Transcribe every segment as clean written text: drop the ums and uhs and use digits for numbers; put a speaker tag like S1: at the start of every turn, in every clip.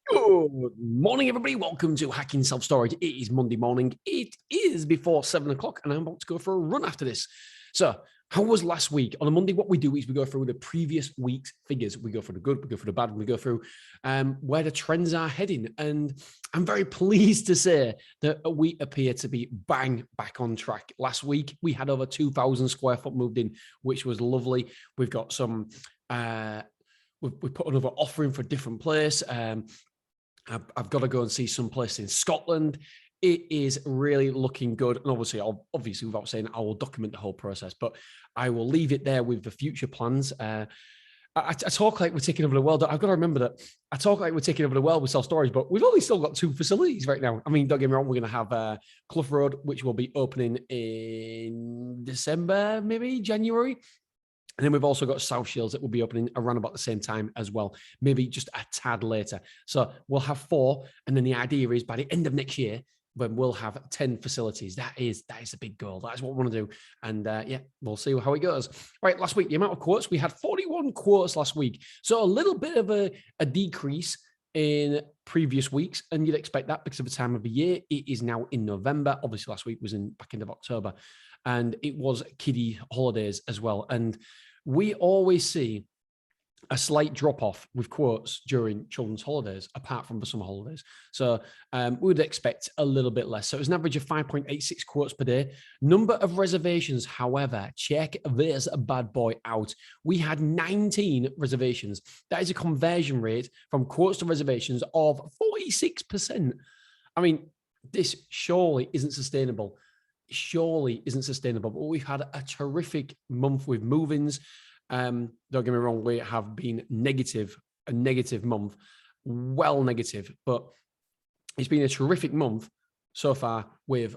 S1: Good morning, everybody. Welcome to Hacking Self Storage. It is Monday morning. It is before 7 o'clock, and I'm about to go for a run after this. So, how was last week? On a Monday, what we do is we go through the previous week's figures. We go for the good, we go for the bad, and we go through where the trends are heading. And I'm very pleased to say that we appear to be bang back on track. Last week, we had over 2,000 square foot moved in, which was lovely. We've got some. We put another offer in for a different place. I've got to go and see some place in Scotland. It is really looking good. And obviously, without saying, I will document the whole process, but I will leave it there with the future plans. I talk like we're taking over the world. I've got to remember that I talk like we're taking over the world with self-storage, but we've only still got 2 facilities right now. I mean, don't get me wrong, we're going to have Clough Road, which will be opening in December, maybe January. And then we've also got South Shields that will be opening around about the same time as well, maybe just a tad later. So we'll have 4. And then the idea is by the end of next year, when we'll have 10 facilities. That is a big goal. That is what we want to do. And we'll see how it goes. Right, last week, the amount of quotes, we had 41 quotes last week. So a little bit of a decrease in previous weeks. And you'd expect that because of the time of the year. It is now in November. Obviously, last week was in back end of October. And it was kiddie holidays as well. And we always see a slight drop off with quotes during children's holidays, apart from the summer holidays. So we would expect a little bit less. So it was an average of 5.86 quotes per day. Number of reservations, however, check this bad boy out. We had 19 reservations. That is a conversion rate from quotes to reservations of 46%. I mean, this surely isn't sustainable. But we've had a terrific month with move-ins. Don't get me wrong, we have been a negative month, well negative, but it's been a terrific month so far with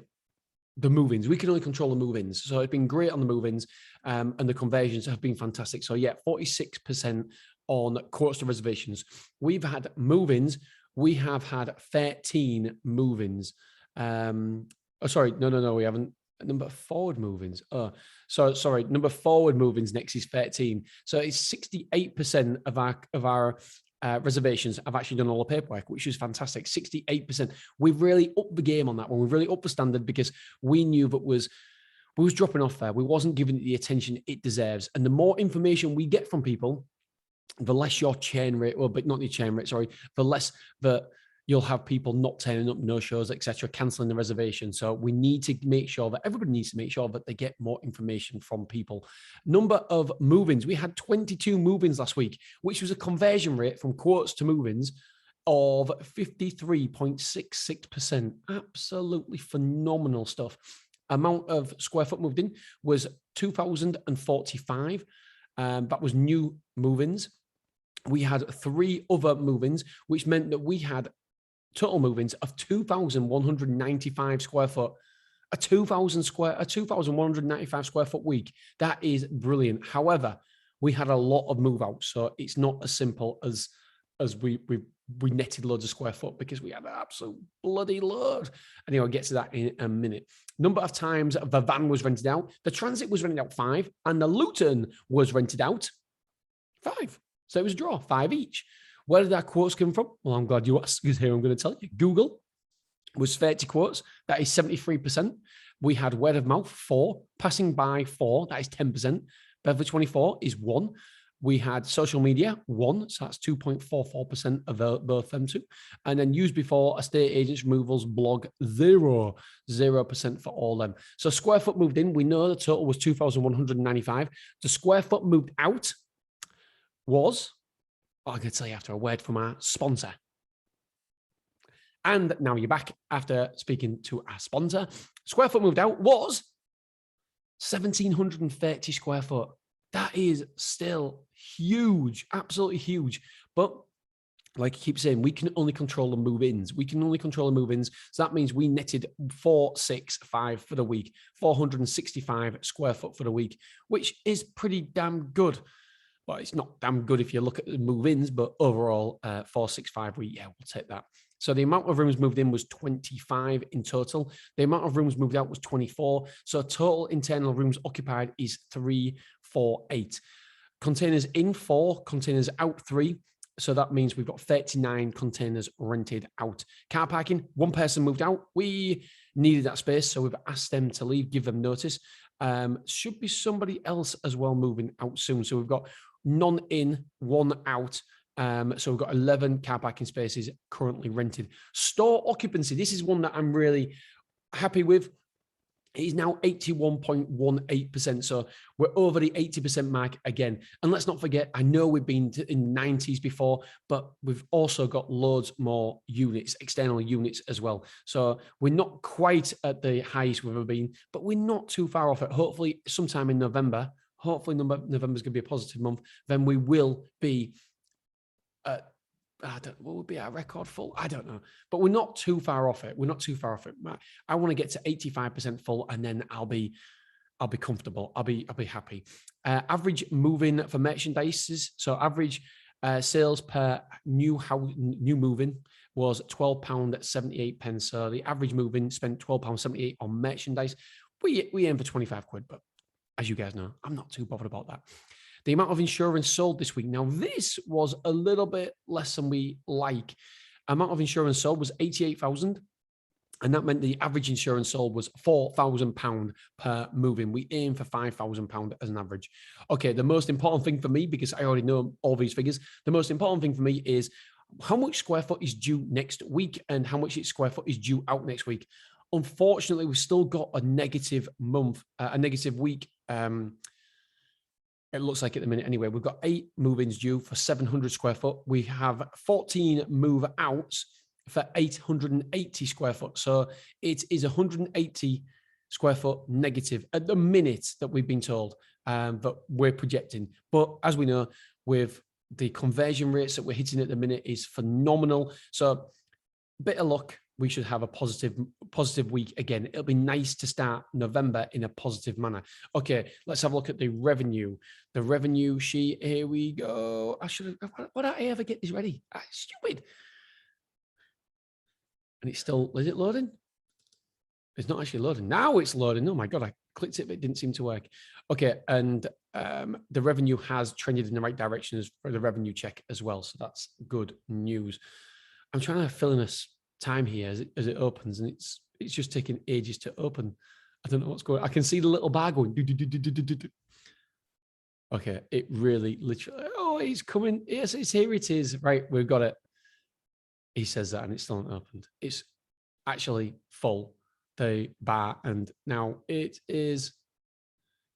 S1: the move-ins. We can only control the move-ins. So it's been great on the move-ins, and the conversions have been fantastic. So 46% on quotes to reservations. We've had move-ins. We have had 13 move-ins. No, we haven't. Number forward move-ins. Number forward move-ins next is 13. So it's 68% of our reservations have actually done all the paperwork, which is fantastic. 68%. We've really upped the game on that one. We've really upped the standard because we knew that we was dropping off there. We wasn't giving it the attention it deserves. And the more information we get from people, the less your churn rate, the less that you'll have people not turning up, no shows, etc., canceling the reservation. So we need to make sure that everybody needs to make sure that they get more information from people. Number of move-ins. We had 22 move-ins last week, which was a conversion rate from quotes to move-ins of 53.66%. Absolutely phenomenal stuff. Amount of square foot moved in was 2,045. That was new move-ins. We had 3 other move-ins, which meant that we had total move-ins of 2,195 square foot, a 2,195 square foot week. That is brilliant. However, we had a lot of move-outs, so it's not as simple as we netted loads of square foot because we had an absolute bloody load. Anyway, I'll get to that in a minute. Number of times the van was rented out, the transit was rented out 5, and the Luton was rented out 5. So it was a draw, 5 each. Where did that quotes come from? Well, I'm glad you asked, because here I'm going to tell you. Google was 30 quotes. That is 73%. We had word of mouth, 4. Passing by, 4. That is 10%. Beverly 24 is 1. We had social media, 1. So that's 2.44% of both them two. And then used before, estate agents, removals, blog, 0% for all them. So square foot moved in. We know the total was 2,195. The square foot moved out was... I'm going to tell you after a word from our sponsor. And now you're back after speaking to our sponsor. Square foot moved out was 1,730 square foot. That is still huge, absolutely huge. But like I keep saying, we can only control the move-ins. So that means we netted 465 for the week, 465 square foot for the week, which is pretty damn good. Well, it's not damn good if you look at the move-ins, but overall, 465, we'll take that. So the amount of rooms moved in was 25 in total. The amount of rooms moved out was 24. So total internal rooms occupied is 348. Containers in 4, containers out 3. So that means we've got 39 containers rented out. Car parking, one person moved out. We needed that space, so we've asked them to leave, give them notice. Should be somebody else as well moving out soon. So we've got none in, one out. So we've got 11 car parking spaces currently rented. Store occupancy, this is one that I'm really happy with. It is now 81.18%. So we're over the 80% mark again. And let's not forget, I know we've been in the 90s before, but we've also got loads more units, external units as well. So we're not quite at the highest we've ever been, but we're not too far off it. Hopefully sometime in November, hopefully November is going to be a positive month, then we will be what would be our record full? I don't know, but we're not too far off it. We're not too far off it. I want to get to 85% full, and then I'll be comfortable. I'll be happy. Average move-in for merchandises. So average sales per new move-in was £12.78. So the average move-in spent £12.78 on merchandise. We aim for 25 quid, but as you guys know, I'm not too bothered about that. The amount of insurance sold this week. Now, this was a little bit less than we like. Amount of insurance sold was 88,000. And that meant the average insurance sold was £4,000 per move-in. We aim for £5,000 as an average. Okay, the most important thing for me, because I already know all these figures, the most important thing for me is how much square foot is due next week and how much square foot is due out next week. Unfortunately, we've still got a negative month, a negative week. It looks like at the minute anyway, we've got 8 move-ins due for 700 square foot. We have 14 move-outs for 880 square foot. So it is 180 square foot negative at the minute that we've been told, that we're projecting. But as we know, with the conversion rates that we're hitting at the minute is phenomenal. So bit of luck, we should have a positive week again. It'll be nice to start November in a positive manner. Okay, let's have a look at the revenue. The revenue sheet, here we go. Why don't I ever get this ready? Stupid. And it's still, is it loading? It's not actually loading. Now it's loading. Oh my God, I clicked it, but it didn't seem to work. Okay, and the revenue has trended in the right direction for the revenue check as well. So that's good news. I'm trying to fill in a time here as it opens, and it's just taking ages to open. I don't know what's going on. I can see the little bar going. Okay, it really literally, oh, it's coming. Yes, it's here. It is. Right, we've got it. He says that, and it's still not opened. It's actually full, the bar, and now it is.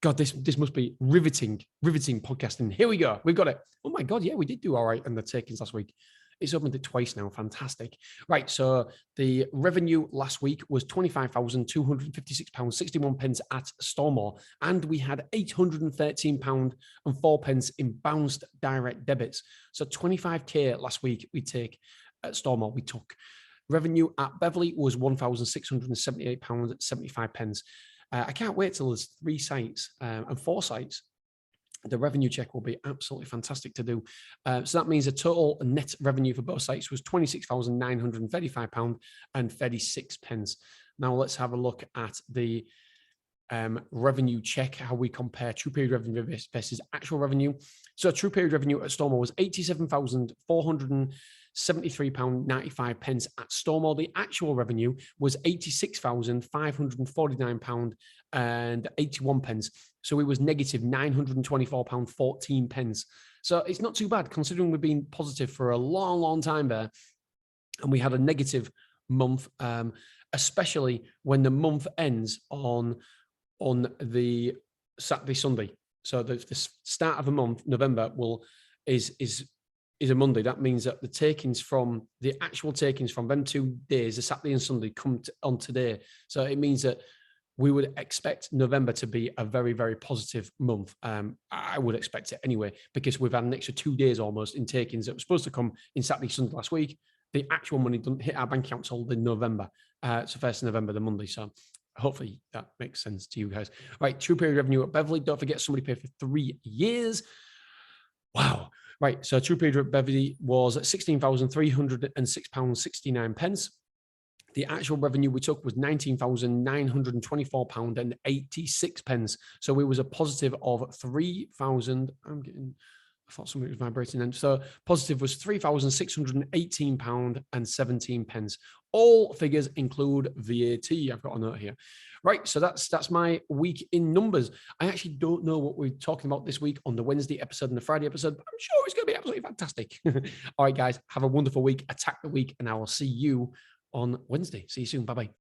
S1: God, this must be riveting podcasting. Here we go. We've got it. Oh my God, yeah, we did do all right on the takings last week. It's opened it twice now. Fantastic. Right. So the revenue last week was £25,256.61 at Stormore. And we had £813.04 in bounced direct debits. So 25K last week we take at Stormore. We took. Revenue at Beverley was £1,678.75. I can't wait till there's 3 sites and 4 sites. The revenue check will be absolutely fantastic to do. So that means the total net revenue for both sites was £26,935.36. Now let's have a look at the revenue check, how we compare true period revenue versus actual revenue. So true period revenue at Stormore was £87,473.95 at Stormore. The actual revenue was £86,549.81. So it was negative £924.14. So it's not too bad considering we've been positive for a long time there. And we had a negative month, especially when the month ends on the Saturday, Sunday. So the start of the month, November, is a Monday. That means that the actual takings from them 2 days, the Saturday and Sunday, come on today. So it means that we would expect November to be a very, very positive month. I would expect it anyway, because we've had an extra 2 days almost in takings that were supposed to come in Saturday, Sunday last week. The actual money doesn't hit our bank account until in November. So 1st of November, the Monday. So hopefully that makes sense to you guys. Right, true period revenue at Beverley. Don't forget, somebody paid for 3 years. Wow. Right, so true period at Beverley was £16,306.69. The actual revenue we took was £19,924.86. So it was a positive of 3,000. I thought something was vibrating then. So positive was £3,618.17. All figures include VAT. I've got a note here. Right. So that's my week in numbers. I actually don't know what we're talking about this week on the Wednesday episode and the Friday episode, but I'm sure it's going to be absolutely fantastic. All right, guys, have a wonderful week. Attack the week, and I will see you on Wednesday. See you soon. Bye-bye.